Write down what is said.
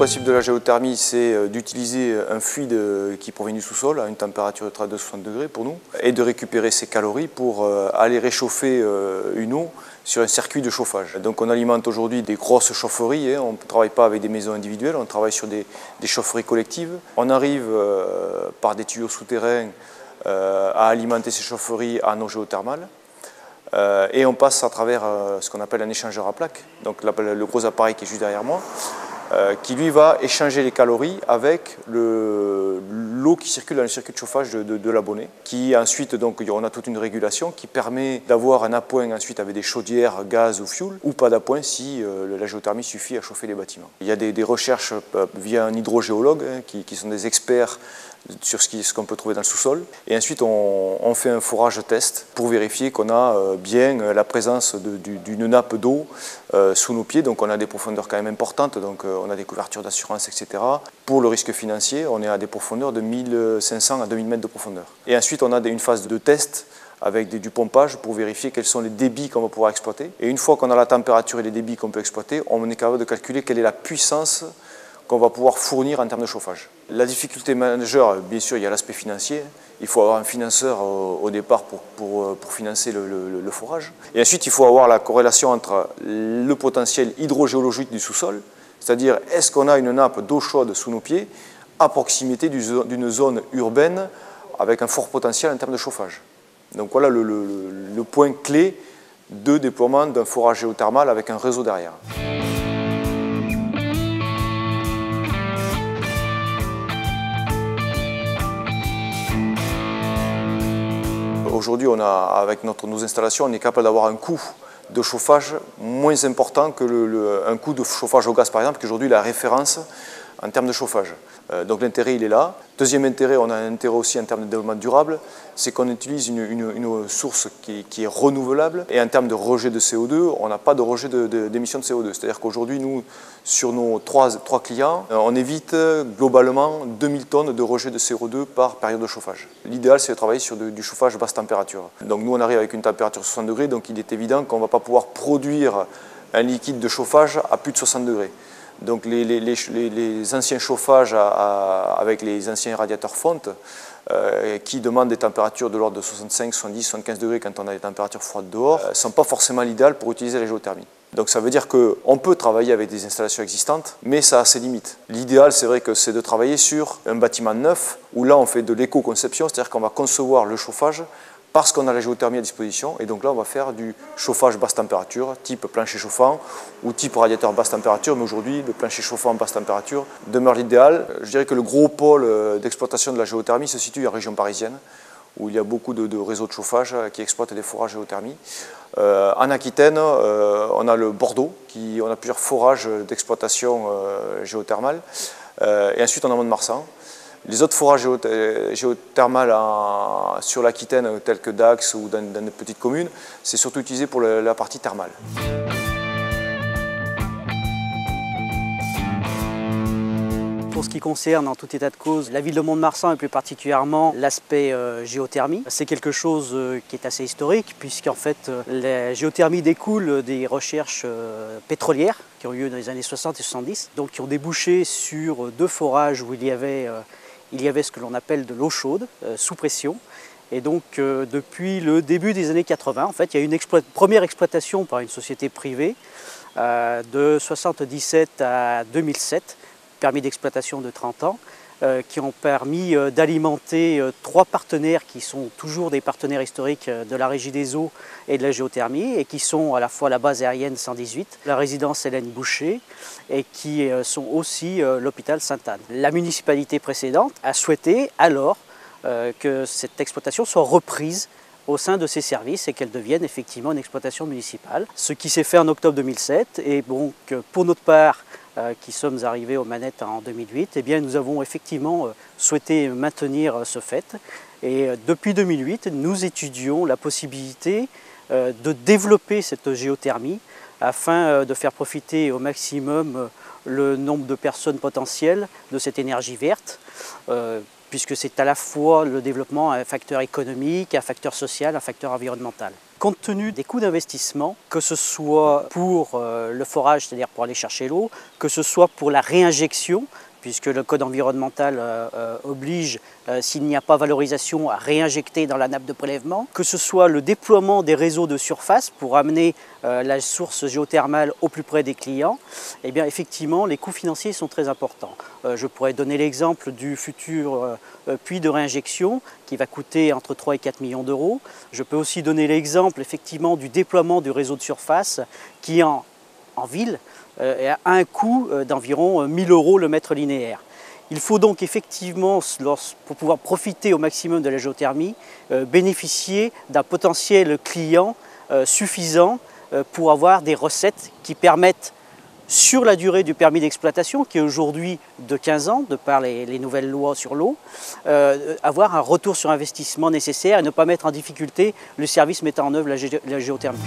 principe de la géothermie, c'est d'utiliser un fluide qui provient du sous-sol à une température de 30-60 degrés pour nous et de récupérer ces calories pour aller réchauffer une eau sur un circuit de chauffage. Donc on alimente aujourd'hui des grosses chaufferies, on ne travaille pas avec des maisons individuelles, on travaille sur des chaufferies collectives. On arrive par des tuyaux souterrains à alimenter ces chaufferies en eau géothermale. Et on passe à travers ce qu'on appelle un échangeur à plaques, donc le gros appareil qui est juste derrière moi, qui lui va échanger les calories avec l'eau qui circule dans le circuit de chauffage de l'abonné, qui ensuite, donc on a toute une régulation qui permet d'avoir un appoint ensuite avec des chaudières, gaz ou fioul, ou pas d'appoint si la géothermie suffit à chauffer les bâtiments. Il y a des recherches via un hydrogéologue qui sont des experts sur ce qu'on peut trouver dans le sous-sol. Et ensuite, on fait un forage test pour vérifier qu'on a bien la présence d'une nappe d'eau sous nos pieds. Donc on a des profondeurs quand même importantes, donc on a des couvertures d'assurance, etc. Pour le risque financier, on est à des profondeurs de 1500 à 2000 mètres de profondeur. Et ensuite, on a une phase de test avec du pompage pour vérifier quels sont les débits qu'on va pouvoir exploiter. Et une fois qu'on a la température et les débits qu'on peut exploiter, on est capable de calculer quelle est la puissance qu'on va pouvoir fournir en termes de chauffage. La difficulté majeure, bien sûr, il y a l'aspect financier. Il faut avoir un financeur au départ pour financer le forage. Et ensuite, il faut avoir la corrélation entre le potentiel hydrogéologique du sous-sol, c'est-à-dire est-ce qu'on a une nappe d'eau chaude sous nos pieds à proximité d'une zone urbaine avec un fort potentiel en termes de chauffage. Donc voilà le point clé de déploiement d'un forage géothermal avec un réseau derrière. Aujourd'hui, avec nos installations, on est capable d'avoir un coût de chauffage moins important que un coût de chauffage au gaz, par exemple, qui aujourd'hui est la référence en termes de chauffage. Donc l'intérêt, il est là. Deuxième intérêt, on a un intérêt aussi en termes de développement durable, c'est qu'on utilise une source qui est renouvelable. Et en termes de rejet de CO2, on n'a pas de rejet d'émissions de CO2. C'est-à-dire qu'aujourd'hui, nous, sur nos trois clients, on évite globalement 2000 tonnes de rejet de CO2 par période de chauffage. L'idéal, c'est de travailler sur du chauffage basse température. Donc nous, on arrive avec une température de 60 degrés, donc il est évident qu'on ne va pas pouvoir produire un liquide de chauffage à plus de 60 degrés. Donc les anciens chauffages avec les anciens radiateurs fonte qui demandent des températures de l'ordre de 65, 70, 75 degrés quand on a des températures froides dehors, ne sont pas forcément l'idéal pour utiliser la géothermie. Donc ça veut dire qu'on peut travailler avec des installations existantes, mais ça a ses limites. L'idéal, c'est vrai que c'est de travailler sur un bâtiment neuf, où là on fait de l'éco-conception, c'est-à-dire qu'on va concevoir le chauffage parce qu'on a la géothermie à disposition, et donc là on va faire du chauffage basse température, type plancher chauffant ou type radiateur basse température, mais aujourd'hui le plancher chauffant basse température demeure l'idéal. Je dirais que le gros pôle d'exploitation de la géothermie se situe en région parisienne, où il y a beaucoup de réseaux de chauffage qui exploitent des forages géothermie. En Aquitaine, on a le Bordeaux, on a plusieurs forages d'exploitation géothermale, et ensuite on a Mont-de-Marsan. Les autres forages géothermales sur l'Aquitaine, tels que Dax ou dans des petites communes, c'est surtout utilisé pour la partie thermale. Pour ce qui concerne, en tout état de cause, la ville de Mont-de-Marsan et plus particulièrement l'aspect géothermie, c'est quelque chose qui est assez historique puisqu'en fait la géothermie découle des recherches pétrolières qui ont eu lieu dans les années 60 et 70, donc qui ont débouché sur deux forages où il y avait ce que l'on appelle de l'eau chaude sous pression. Et donc depuis le début des années 80, en fait, il y a eu une première exploitation par une société privée de 1977 à 2007, permis d'exploitation de 30 ans, qui ont permis d'alimenter trois partenaires qui sont toujours des partenaires historiques de la Régie des eaux et de la géothermie et qui sont à la fois la base aérienne 118, la résidence Hélène Boucher et qui sont aussi l'hôpital Sainte-Anne. La municipalité précédente a souhaité alors que cette exploitation soit reprise au sein de ces services et qu'elle devienne effectivement une exploitation municipale. Ce qui s'est fait en octobre 2007 et donc pour notre part, qui sommes arrivés aux manettes en 2008, eh bien, nous avons effectivement souhaité maintenir ce fait. Et depuis 2008, nous étudions la possibilité de développer cette géothermie afin de faire profiter au maximum le nombre de personnes potentielles de cette énergie verte, puisque c'est à la fois le développement un facteur économique, un facteur social, un facteur environnemental. Compte tenu des coûts d'investissement, que ce soit pour le forage, c'est-à-dire pour aller chercher l'eau, que ce soit pour la réinjection, puisque le code environnemental oblige, s'il n'y a pas valorisation, à réinjecter dans la nappe de prélèvement, que ce soit le déploiement des réseaux de surface pour amener la source géothermale au plus près des clients, eh bien effectivement les coûts financiers sont très importants. Je pourrais donner l'exemple du futur puits de réinjection qui va coûter entre 3 et 4 millions d'euros. Je peux aussi donner l'exemple effectivement du déploiement du réseau de surface qui en ville a un coût d'environ 1 000 € le mètre linéaire. Il faut donc effectivement, pour pouvoir profiter au maximum de la géothermie, bénéficier d'un potentiel client suffisant pour avoir des recettes qui permettent, sur la durée du permis d'exploitation, qui est aujourd'hui de 15 ans, de par les nouvelles lois sur l'eau, avoir un retour sur investissement nécessaire et ne pas mettre en difficulté le service mettant en œuvre la géothermie.